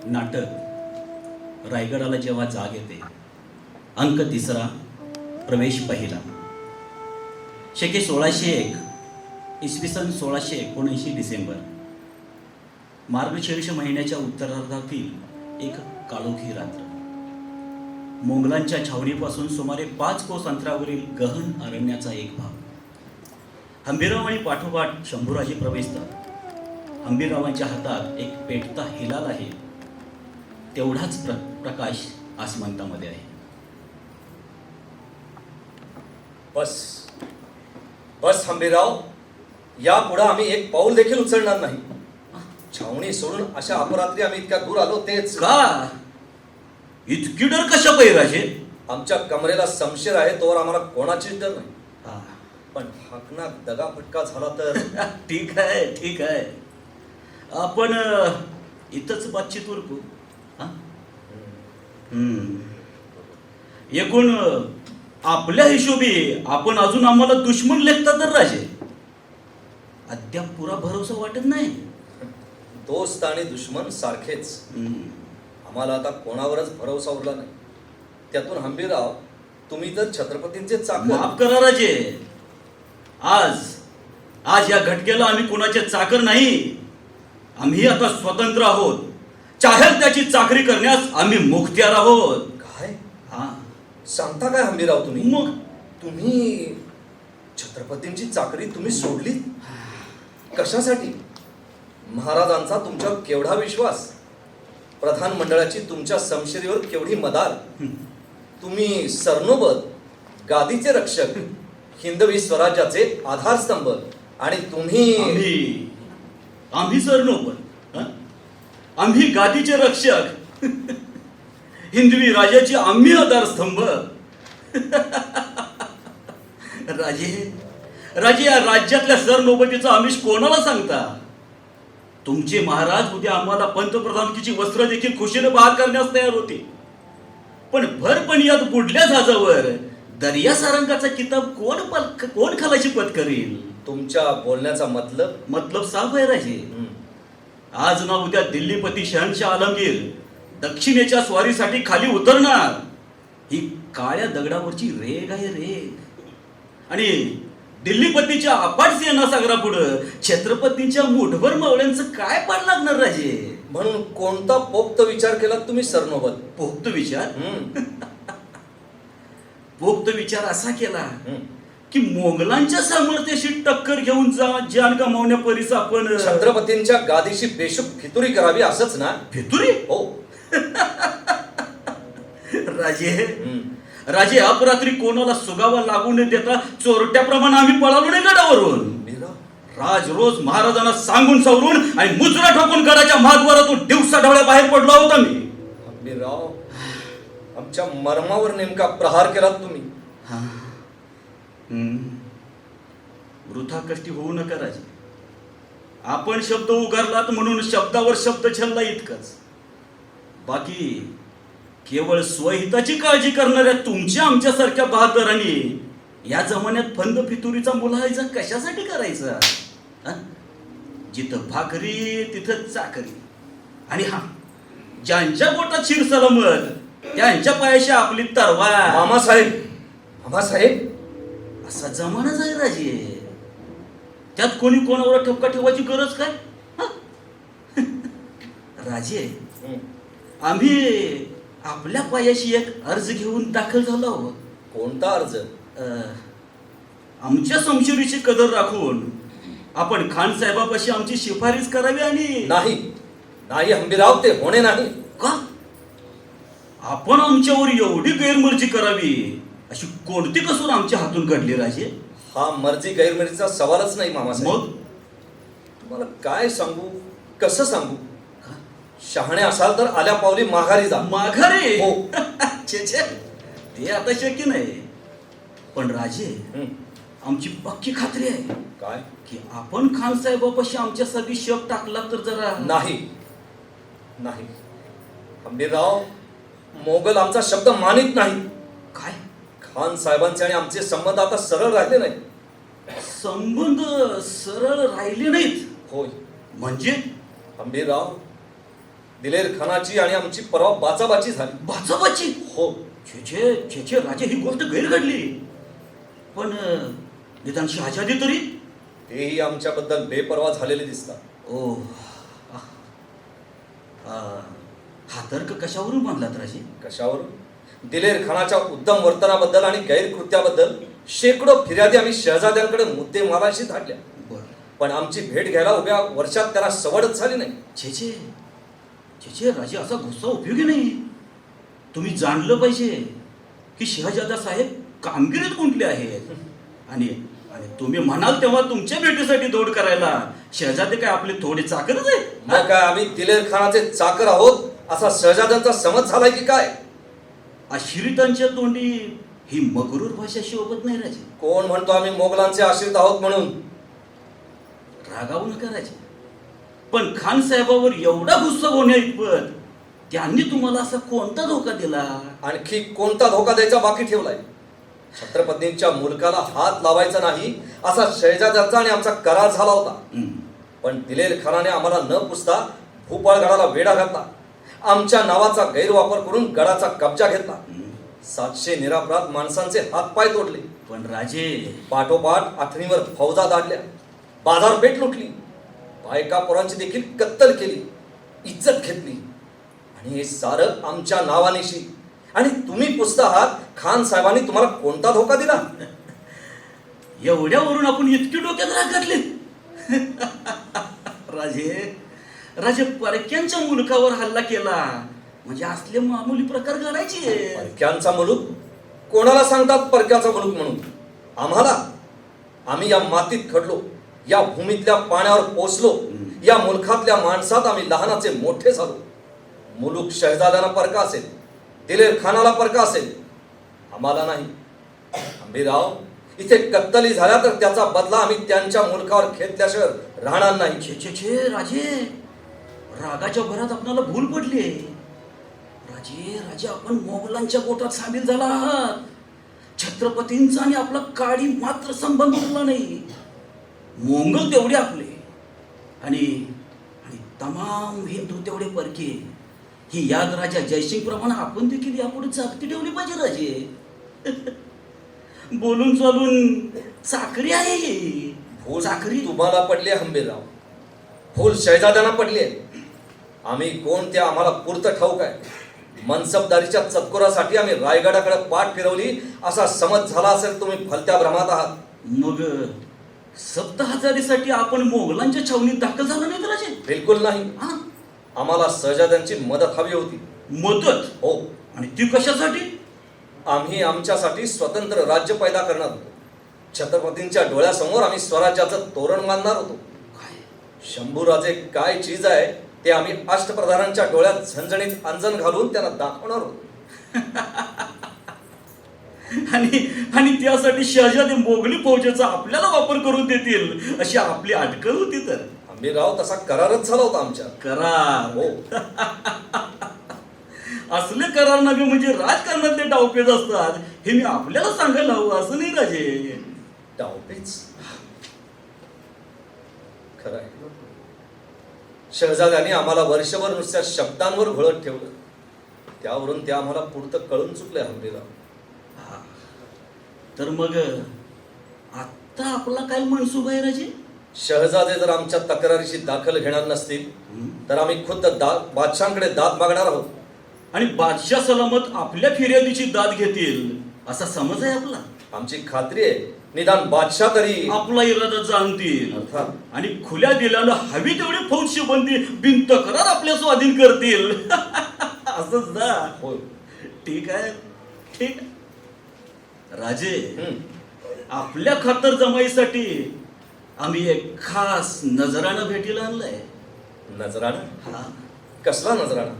नाटक रायगडाला जेव्हा जाग येते, अंक 3, प्रवेश पहिला. शके 1601, इसवी सन 1679 डिसेंबर. मार्गशीर्ष महिन्याच्या उत्तरार्धातील एक काळोखी रात्र. मोंगलांच्या छावणीपासून सुमारे 5 कोस अंतरावरील गहन अरण्याचा एक भाग. हंबीरराव आणि पाठोपाठ शंभूराजे प्रवेशतात. हंबीररावांच्या हातात एक पेटता हिलाल आहे. तेवढाच प्रकाश आसमंतामध्ये आहे. बस बस हंबीरराव, यापुढे आम्ही एक पाऊल देखील उचलणार नाही. छावणी सोडून अशा अपरात्री आम्ही इतक्या दूर आलो तेच का? इतकी डर कशा पैराजे? आमच्या कमरेला समशेर आहे तोवर आम्हाला कोणाचीच डर नाही. पण हाकनात दगाफटका झाला तर ठीक आहे, ठीक आहे. आपण इथंच बातचीत उरकू. एकूण आपल्या हिशोबी आपण अजून आम्हाला दुश्मन लेखता तर राजे. अद्याप पुरा भरोसा वाटत नाही. दोस्त आणि दुश्मन सारखेच. आम्हाला आता कोणावरच भरोसा उरला नाही. त्यातून हंबीरराव, तुम्ही तर छत्रपतींचे चाकर. माफ करा राजे. आज या घटकेला आम्ही कोणाचे चाकर नाही. आम्ही आता स्वतंत्र आहोत. चाहेल त्याची चाकरी करण्यास आम्ही मुखत्यार आहोत. काय हा सांगता काय हंबीरराव तुम्ही? मग तुम्ही छत्रपतींची चाकरी तुम्ही सोडली कशासाठी? महाराजांचा तुमच्यावर केवढा विश्वास, प्रधान मंडळाची तुमच्या समशेरीवर केवढी मदार. तुम्ही सरनोबत, गादीचे रक्षक, हिंदवी स्वराज्याचे आधारस्तंभ आणि तुम्ही आम्ही सरनोबत, आम्ही गादीचे रक्षक, हिंदवी राजाची आम्ही आधारस्तंभ. राजे या राज्यातल्या सरनोबतीचा आमिष कोणाला सांगता? तुमचे महाराज उद्या आम्हाला पंतप्रधानकीची वस्त्र देखील खुशीने बहार करण्यास तयार होते. पण भरपणियात बुडल्या जहाजावर दर्या सारंगाचा किताब कोण खालाची पत करेल? तुमच्या बोलण्याचा मतलब साफ आहे राजे. आज ना उद्या दिल्लीपती शहनशाह आलमगीर दक्षिणेच्या स्वारीसाठी खाली उतरणार. ही काळ्या दगडावरची रेग आहे, रेग. आणि दिल्लीपतीच्या अपाट सेनासागरापुढं छत्रपतींच्या मुठभर मावळ्यांचं काय पाड लागणार राजे? म्हणून कोणता पोक्त विचार केला तुम्ही सरनोबत? पोक्त विचार? पोक्त विचार असा केला की मोगलांच्या सामर्थ्याशी टक्कर घेऊन जान गमावण्या परीस आपण छत्रपतींच्या गादीशी बेशुक फितुरी करावी, असंच ना? फितुरी? हो राजे अपरात्री कोणाला सुगावा लागू न देता चोरट्याप्रमाणे आम्ही पळालो नाही गडावरून. राज रोज महाराजांना सांगून सवरून आणि मुजरा ठोकून गडाच्या महाद्वारातून दिवसा ढवळ्या बाहेर पडलो आहोत आम्ही. हंबीरराव, आमच्या मर्मावर नेमका प्रहार केलात तुम्ही. वृथा कष्टी होऊ नका राजे. आपण शब्द उगारलात म्हणून शब्दावर शब्द छल्ला इतकंच. बाकी केवळ स्वहिताची काळजी करणाऱ्या तुमच्या आमच्यासारख्या बहादरांनी या जमान्यात फंद फितुरीचा मुलाहाजा कशासाठी करायचा? जिथं भाकरी तिथं चाकरी. आणि ज्यांच्या पोटात शिर सलामत त्यांच्या पायाशी आपली तरवार. मामासाहेब, असा जमानाच आहे राजे. त्यात कोणी कोणावर ठपका ठेवायची गरज काय? राजे, आम्ही आपल्या पायाशी एक अर्ज घेऊन दाखल झालो आहोत. कोणता अर्ज? आमच्या समशेरीची कदर राखून आपण खान साहेबापाशी आमची शिफारस करावी. आणि नाही हंबीरराव, ते होणे नाही. का? आपण आमच्यावर एवढी गैरमर्जी करावी अशी कोणती कसूर आमच्या हातून घडली राजे? हा मर्जी गैरमर्जीचा सवालच नाही मामासाहेब. मग तुम्हाला काय सांगू, कसं सांगू? शहाणे असाल तर आल्या पावली माघारी जा. माघारी? हो. ते आता शक्य नाही. पण राजे, आमची पक्की खात्री आहे काय की आपण खान साहेबापाशी आमच्यासाठी शक टाकला तर जरा. नाही हंबीरराव, मोगल आमचा शब्द मानित नाही. काय? खान साहेबांचे आणि आमचे संबंध आता सरळ राहिले नाहीत. संबंध सरळ राहिले नाहीत? होय. म्हणजे हंबीरराव, दिलेर खानाची आणि आमची परवा बाचाबाची झाली. बाचाबाची? हो. छे छे छे छे राजे, ही गोष्ट गैर घडली. पण निदान शहाजादी तरी? तेही आमच्याबद्दल बेपर्वा झालेले दिसतात. ओ, हा तर्क कशावरून बांधलात राजे? कशावरून? दिलेर खानाच्या उत्तम वर्तनाबद्दल आणि गैरकृत्याबद्दल शेकडो फिर्यादी आम्ही शहजाद्यांकडे मुद्दे माराशी धाडल्या. बर. पण आमची भेट घ्यायला उभ्या वर्षात त्याला सवडच झाली नाही. छे छे छे छे राजे, असा गुस्सा उपयोगी नाही. तुम्ही जाणलं पाहिजे की शहजादा साहेब कामगिरीत गुंतले आहेत. आणि आणि तुम्ही म्हणाल तेव्हा तुमच्या भेटीसाठी दौड करायला शहजादे काय आपले थोडे चाकरच आहेत? मग काय आम्ही दिलेर खानाचे चाकर आहोत असा शहजाद्यांचा समज झालाय की काय? आश्रितांच्या तोंडी ही मगरूर भाषा शोभत नाही राजे. कोण म्हणतो आम्ही मोगलांचे आश्रित आहोत म्हणून? रागावू नका राजे, पण खान साहेबावर एवढा गुस्सा होण्या इतपत त्यांनी तुम्हाला असा कोणता धोका दिला? आणखी कोणता धोका द्यायचा बाकी ठेवलाय? छत्रपतींच्या मुलकाला हात लावायचा नाही असा शहजाद्यांचा आणि आमचा करार झाला होता. पण दिलेर खानाने आम्हाला न पुसता भूपाळगडाला वेढा घातला. आमच्या नावाचा गैरवापर करून गडाचा कब्जा घेतला. 700 निरापराध माणसांचे हातपाय तोडले. पण राजे, पाठोपाठ आथणीवर फौजा दाडल्या, बाजारपेठ लुटली, बायका पोरांची देखील कत्तल केली, इज्जत घेतली. आणि हे सारं आमच्या नावानिशी. आणि तुम्ही पुसता आहात खान साहेबांनी तुम्हाला कोणता धोका दिला? एवढ्यावरून आपण इतकी डोक्यात राग घातली? राजे राजे, परक्यांच्या मुलकावर हल्ला केला म्हणजे असले मामूली प्रकार घडायचे? परक्यांचा मुलूक? कोणाला सांगतात परक्याचा मुलूक म्हणून? आम्हाला? आम्ही या मातीत खडलो, या भूमीतल्या पाण्यावर पोचलो, या मुलखातल्या माणसात आम्ही लहानाचे मोठे झालो. मुलूक शहजाद्यांना परका असेल, दिलेर खानाला परका असेल, आम्हाला नाही. आंबेराव, इथे कत्तली झाल्या तर त्याचा बदला आम्ही त्यांच्या मुलकावर घेतल्याशिवाय राहणार नाही. छे छे छे राजे, रागाच्या भरात आपल्याला भूल पडली. राजे राजे, आपण मोगलांच्या गोटात सामील झाला आहात. छत्रपतींचा आणि आपला काडी मात्र संबंध उरला नाही. मोंगल तेवढे आपले आणि आणि तमाम हिंदू तेवढे परके. ही याद राजा जयसिंग प्रमाणे आपण देखील यापुढे चाकती ठेवली पाहिजे राजे. बोलून चालून चाकरी आहे ही. भूल चाकरी तुम्हाला पडली आहे हंबीरराव, भूल शहजाद्यांना पडली आहे. आम्ही कोण ते आम्हाला पुरतं ठाऊक आहे. मनसबदारीच्या चतकोरासाठी आम्ही रायगडाकडे पाठ फिरवली असा समज झाला असेल. तुम्ही भलत्या भ्रमात आहात. मग सप्तहाजारीसाठी आपण मोगलांच्या छावणीत दाखल झाला नाही राजे? बिलकुल नाही. हा? आम्हाला शहजाद्यांची मदत हवी होती. मदत? हो. आणि ती कशासाठी? आम्ही आमच्यासाठी स्वतंत्र राज्य पैदा करणार होतो. छत्रपतींच्या डोळ्यासमोर आम्ही स्वराज्याचं तोरण बांधणार होतो. काय? शंभूराजे काय चीज आहे ते आम्ही अष्टप्रधानांच्या डोळ्यात झणझणीत अंजन घालून त्यांना दाखवणार होतो. आणि आणि त्यासाठी शहजादे मोगली फौजेचा आपल्याला वापर करून देतील अशी आपली अटकल होती. तर आंबेराव, तसा करारच झाला होता आमच्या. करार? हो. असले करार नव्हे म्हणजे राजकारणातले डावपेच असतात हे मी आपल्याला सांगायला हवं असं नाही राजे. डावपेच? खरंय. शहजाद्यांनी आम्हाला वर्षभर नुसत्या शब्दांवर घोळत ठेवलं. त्यावरून ते आम्हाला पुरतं कळून चुकले हंबीराव. तर मग आता आपला काय मनसूब आहे राजे? शहजादे जर आमच्या तक्रारीची दाखल घेणार नसतील तर आम्ही खुद्द बादशाहांकडे दाद मागणार आहोत. आणि बादशाह सलामत आपल्या फिर्यादीची दाद घेतील असा समज आहे आपला? आमची खात्री आहे निदान बादशाह तरी आपला इरादा जाणतील अर्थात. आणि खुल्या दिल्यानं हवी तेवढी फौजची बंदी बिन तक्रार आपल्या स्वाधीन करतील. असंच ना? होय. ठीक आहे, ठीक आहे. राजे, आपल्या खातर जमाईसाठी आम्ही एक खास नजराणं भेटीला आणलंय. नजराणा? हा, कसला नजराणा?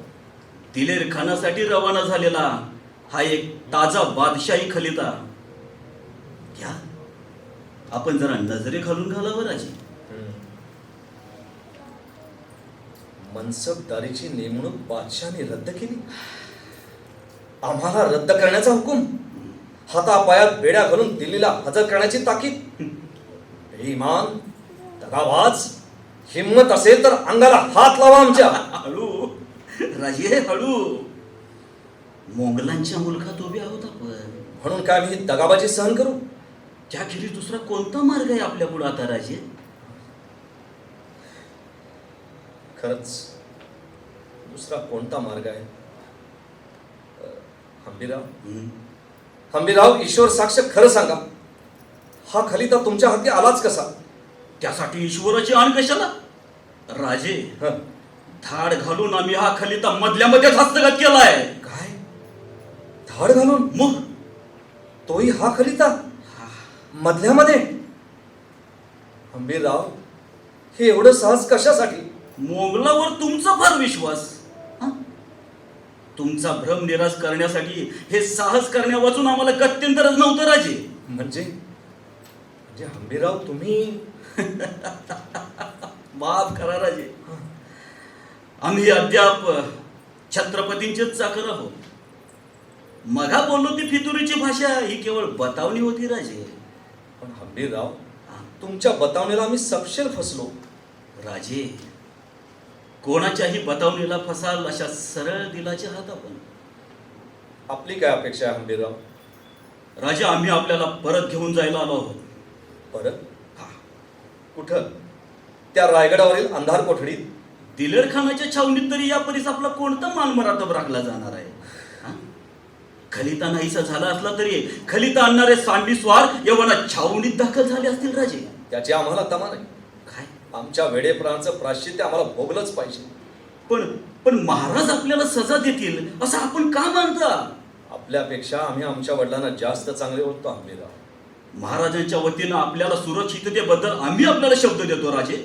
दिलेर खानासाठी रवाना झालेला हा एक ताजा बादशाही खलिता. घ्या, आपण जरा नजरे घालून घालावं राजे. मनसबदारीची नेमणूक बादशाहाने रद्द केली. आम्हाला रद्द करण्याचा हुकूम. हातापायात बेड्या घालून दिल्लीला हजर करण्याची ताकीद. बेईमान, दगाबाज, हिम्मत असेल तर अंगाला हात लावा आमच्या. हळू राजे हळू. मोंगलांच्या मुलखात उभे आहोत आपण. म्हणून काय मी ही दगाबाजी सहन करू? त्याखेरीज दुसरा कोणता मार्ग आहे आपल्या पुढे आता राजे? खरंच दुसरा कोणता मार्ग आहे? हंबीरराव, हंबीरराव, ईश्वर साक्ष खरं सांगा, हा खलिता तुमच्या हाती आलाच कसा? त्यासाठी ईश्वराची आण कशाला? राजे, हं, धाड घालून आम्ही हा खलिता मधल्या मध्येच हस्तगत केलाय. काय धाड घालून? मग तोही हा खलिता मधल्यामध्ये? हंबीरराव, हे एवढं सहज कशासाठी? मोगलावर तुमचा फार विश्वास. हं? तुमचा भ्रम निराश करण्यासाठी हे साहस करण्या वाचून आम्हाला गत्यंतरच नव्हतं राजे. म्हणजे हंबीरराव, तुम्ही माफ करा राजे, आम्ही अद्याप छत्रपतींचेच चाकर आहोत. मगा बोललो ती फितुरीची भाषा ही केवळ बतावणी होती राजे. पण हंबीरराव, तुमच्या बतावणीला आम्ही सपशेल फसलो. राजे, कोणाच्याही बतावणीला फसाल अशा सरळ दिलाचे आहात आपण. आपली काय अपेक्षा आहे हंबीरराव? राजा, आम्ही आपल्याला परत घेऊन जायला आलो आहोत. परत? हा, कुठं? त्या रायगडावरील अंधार कोठडीत? दिलेर खानाच्या छावणीत तरी या परीस आपला कोणता मालमरातब राखला जाणार आहे? हा? खलिता नाहीसा झाला असला तरी खलिता आणणारे सांडी स्वार यवना छावणीत दाखल झाले असतील राजे. त्याची आम्हाला तमा नाही. काय? आमच्या वेडेपणाचं प्राश्चित्य आम्हाला भोगलंच पाहिजे. पण पण महाराज आपल्याला सजा देतील असं आपण का मानता? आपल्यापेक्षा आम्ही आमच्या वडिलांना जास्त चांगले ओळखतो हंबीरराव. महाराजांच्या वतीनं आपल्याला सुरक्षिततेबद्दल आम्ही आपल्याला शब्द देतो राजे.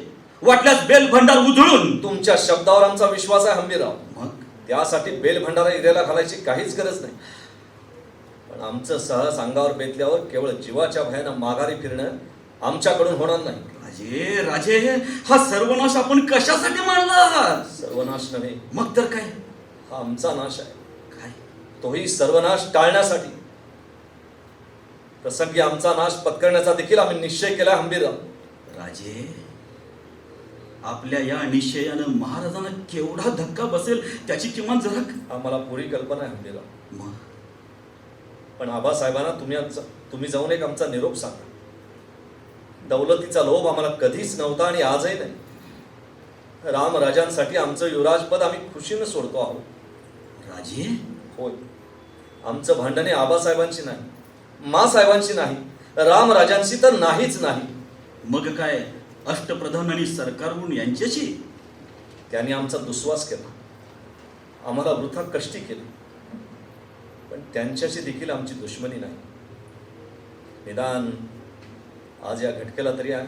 वाटल्यास बेल भंडार उधळून. तुमच्या शब्दावर आमचा विश्वास आहे हंबीरराव. मग त्यासाठी बेल भंडारा इरेला घालायची काहीच गरज नाही. पण आमचं सहज अंगावर बेतल्यावर केवळ जीवाच्या भयानं माघारी फिरणं आमच्याकडून होणार नाही. राजे, राजे, हा सर्वनाश आपण कशासाठी मानला आहात? सर्वनाश नव्हे, मग तर काय? हा आमचा नाश आहे. काय? तोही सर्वनाश टाळण्यासाठी. प्रसंगी आमचा नाश पत्करण्याचा देखील आम्ही निश्चय केला हंबीरराव. राजे, आपल्या या निश्चयानं महाराजांना केवढा धक्का बसेल त्याची किमान जरा. आम्हाला पुरी कल्पना आहे हंबीरराव. मग पण आबासाहेबांना तुम्ही जाऊन एक आमचा निरोप सांगा. दौलतीचा लोभ आम्हाला कधीच नव्हता आणि आजही नाही. रामराजांसाठी आमचं युवराजपद आम्ही खुशीनं सोडतो आहोत. राजे, होय, आमचं भांडणे आबासाहेबांची नाही, मासाहेबांची नाही, रामराजांशी तर नाहीच नाही. मग काय अष्टप्रधान आणि सरकारहून यांच्याशी? त्यांनी आमचा दुस्वास केला, आम्हाला वृथा कष्टी केले. पण त्यांच्याशी देखील आमची दुश्मनी नाही. निदान आज या घटकेला तरी आहे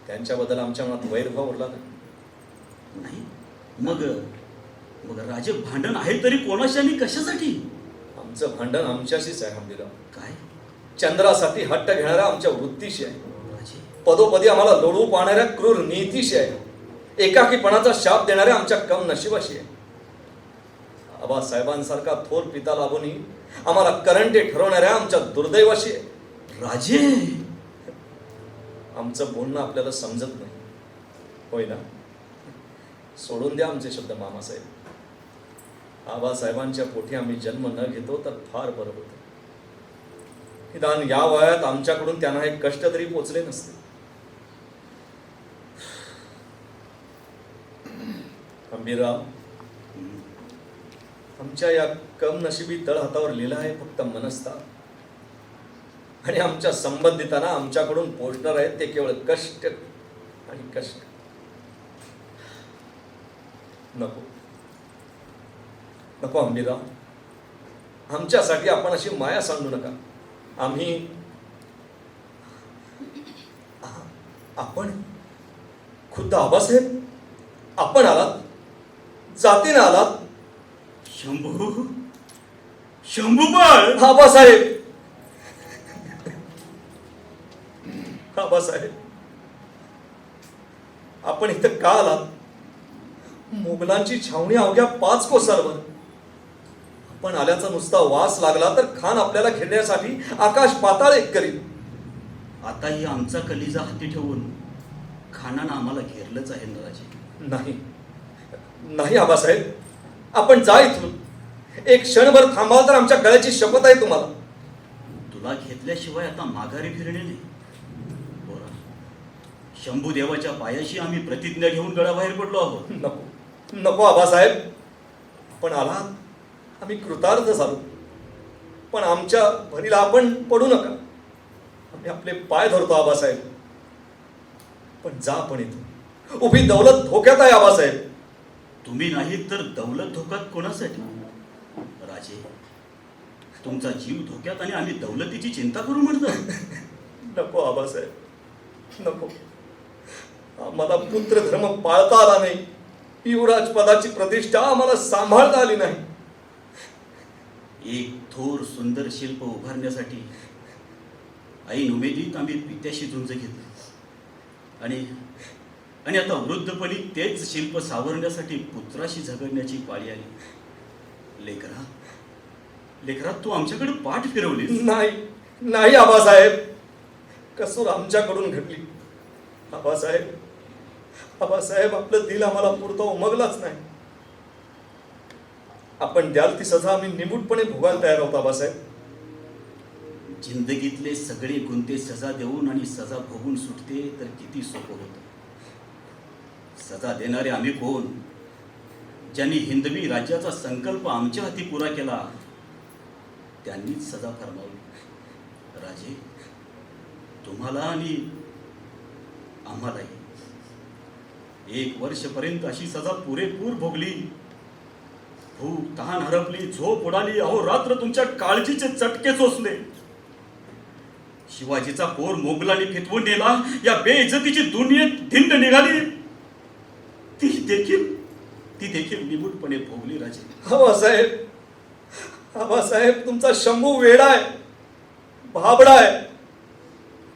त्यांच्याबद्दल आमच्या मनात वैरभाव उरला नाही. मग मग राजे, भांडण आहे तरी कोणाशी आणि कशासाठी? आमचं भांडण आमच्याशीच आहे हंबीरराव. काय? चंद्रासाठी हट्ट घेणाऱ्या आमच्या वृत्तीशी आहे. राजे, पदोपदी आम्हाला लोळू पाहणाऱ्या क्रूर नीतीशी आहे. एकाकीपणाचा शाप देणाऱ्या आमच्या कम नशिबाशी आहे. आबासाहेबांसारखा थोर पिता लाभूनही आम्हाला करंटे ठरवणाऱ्या आमच्या दुर्दैवाशी आहे. राजे, आमचं बोलणं आपल्याला समजत नाही, होय ना? सोडून द्या आमचे शब्द मामासाहेब. आबासाहेबांच्या पोटी आम्ही जन्म न घेतो तर फार बरं होतं. निदान या वयात आमच्याकडून त्यांना हे कष्ट तरी पोचले नसते. हंबीरराव, आमच्या या कमनशिबी तळहातावर लिहिलं आहे फक्त मनस्ताप. आणि आमच्या संबंधितांना आमच्याकडून पोचणार आहेत ते केवळ कष्ट आणि कष्ट. नको नको हंबीरराव, आमच्यासाठी आपण अशी माया सांडू नका. आपण खुद्द आबासाहेब, आपण आलात, जातीनं आलात. शंभू, शंभूबाळ. आबासाहेब, आबासाहेब, आपण इथं का आलात? मोगलांची छावणी अवघ्या 5 कोसांवर. आपण आल्याचा नुसता वास लागला तर खान आपल्याला घेण्यासाठी आकाश पाताळ एक करील. आताही आमचा कलिजा हाती ठेवून खानानं आम्हाला घेरलंच आहे ना राजे. नाही नाही आबासाहेब, आपण जा इथून. एक क्षणभर थांबाल तर आमच्या गळ्याची शपथ आहे तुम्हाला. तुला घेतल्याशिवाय आता माघारी फिरणे नाही. बोरा, शंभू देवाच्या पायाशी आम्ही प्रतिज्ञा घेऊन गडाबाहेर पडलो आहोत. नको नको आबासाहेब, आपण आलात, आम्ही कृतार्थ झालो, पण आमच्या भरीला आपण पडू नका. आम्ही आपले पाय धरतो आबासाहेब, पण जा आपण इथून. उभी दौलत धोक्यात आहे आबासाहेब. तुम्ही नाही तर दौलत धोक्यात कोणासाठी? राजे, तुमचा जीव धोक्यात आणि आम्ही दौलतीची चिंता करू म्हणतो. नको आबासाहेब, नको. आम्हाला पुत्रधर्म पाळता आला नाही, युवराज पदाची प्रतिष्ठा आम्हाला सांभाळता आली नाही. एक थोर सुंदर शिल्प उभारण्यासाठी ऐन उमेदीत आम्ही पित्याशी झुंज घेतली आणि आता वृद्धपणी तेच शिल्प सावरण्यासाठी पुत्राशी झगडण्याची पाळी आली. लेकरा तू आमच्याकडे पाठ फिरवली. नाही नाही आबासाहेब, कसूर आमच्याकडून घडली. आबासाहेब, आपलं दिल आम्हाला पुरतं उमगलाच नाही. आपण द्याल ती सजा आम्ही निमूटपणे भोगायला तयार आहोत आबासाहेब. जिंदगीतले सगळे गुंते सजा देऊन आणि सजा भोगून सुटते तर किती सोपं होतं. सजा देणारे आम्ही कोण? ज्यांनी हिंदवी राज्याचा संकल्प आमच्या हाती पुरा केला त्यांनीच सजा फरमावली. राजे, तुम्हाला आणि आम्हालाही 1 वर्षपर्यंत अशी सजा पुरेपूर भोगली. भूक तहान हरपली, झोप उडाली, अहो रात्र तुमच्या काळजीचे चटके चोचले. शिवाजीचा पोर मोगलांनी फितवून नेला, या बेइज्जतीची दुनियेत धिंड निघाली. ती देखील निमूटपणे भोगली. राजे, आबासाहेब, तुमचा शंभू वेडा आहे, भाबडा आहे,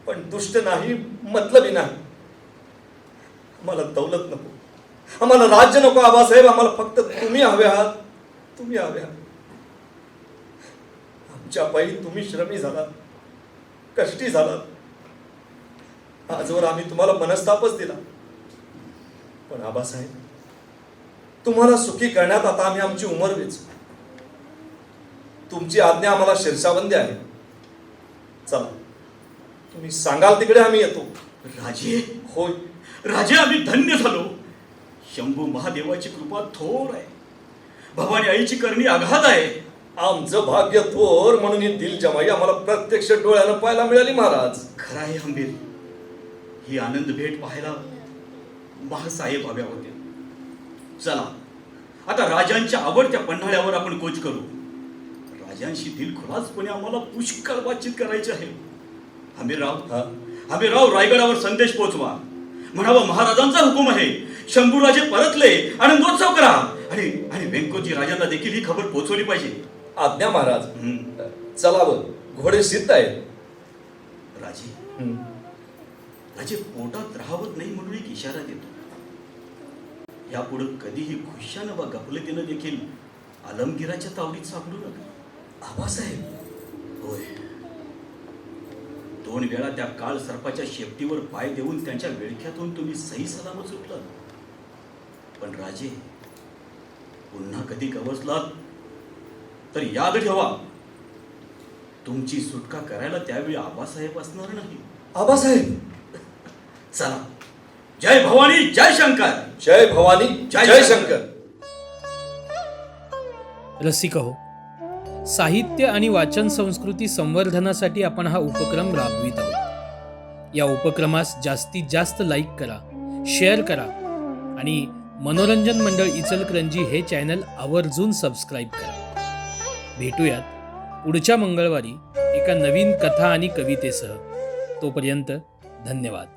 पण दुष्ट नाही, मतलबी नाही. आम्हाला दौलत नको, आम्हाला राज्य नको आबासाहेब, आम्हाला फक्त तुम्ही हवे आहात. तुम्ही हवे आहात. आमच्या पायी तुम्ही श्रमी झालात, कष्टी झालात. आजवर आम्ही तुम्हाला मनस्तापच दिला, पण आबासाहेब, तुम्हाला सुखी करण्यात आता आम्ही आमची उमर वेचू. तुमची आज्ञा आम्हाला शिरसाबंदी आहे. चला, तुम्ही सांगाल तिकडे आम्ही येतो. राजे, होय राजे, आम्ही धन्य झालो. शंभू महादेवाची कृपा थोर आहे, भवानी आईची करणी अगाध आहे. आमचं भाग्य थोर म्हणून ही दिलजमाई आम्हाला प्रत्यक्ष डोळ्यानं पाहायला मिळाली महाराज. खरं आहे हंबीर, ही आनंद भेट पाहायला महासाहेब हव्या होते. चला, आता राजांच्या आवडत्या पन्हाळ्यावर आपण कोच करू. राजांशी दिलखुलासपणे आम्हाला पुष्कळ बातचीत करायची आहे. हंबीरराव, रायगडावर संदेश पोहोचवा. म्हणावं, महाराजांचा हुकूम आहे, शंभूराजे परतले, आनंदोत्सव करा. आणि व्यंकोजी राजांना देखील ही खबर पोहोचवली पाहिजे. आज्ञा महाराज. चलावं, घोडे सिद्ध आहेत. राजे पोटात राहावत नाही म्हणून एक इशारा देतो. यापुढे कधीही खुशानं वा गफलतीनं देखील आलमगीराच्या तावडीत सापडू नका. आबासाहेब, होय, 2 वेळा त्या काळ सर्पाच्या शेपटीवर पाय देऊन त्यांच्या विळख्यातून तुम्ही सही सलामत सुटलात. पण राजे, पुन्हा कधी गवसलात तर याद ठेवा, तुमची सुटका करायला त्यावेळी आबासाहेब असणार नाही. आबासाहेब, चला. जय भवानी, जय शंकर. जय भवानी, जय शंकर. रसिक हो, साहित्य आणि वाचन संस्कृती संवर्धनासाठी आपण हा उपक्रम राबवित आहोत. या उपक्रमास जास्तीत जास्त लाईक करा, शेअर करा आणि मनोरंजन मंडळ इचलकरंजी हे चॅनल आवर्जून सबस्क्राईब करा. भेटूयात पुढच्या मंगळवारी एका नवीन कथा आणि कवितेसह. तोपर्यंत धन्यवाद.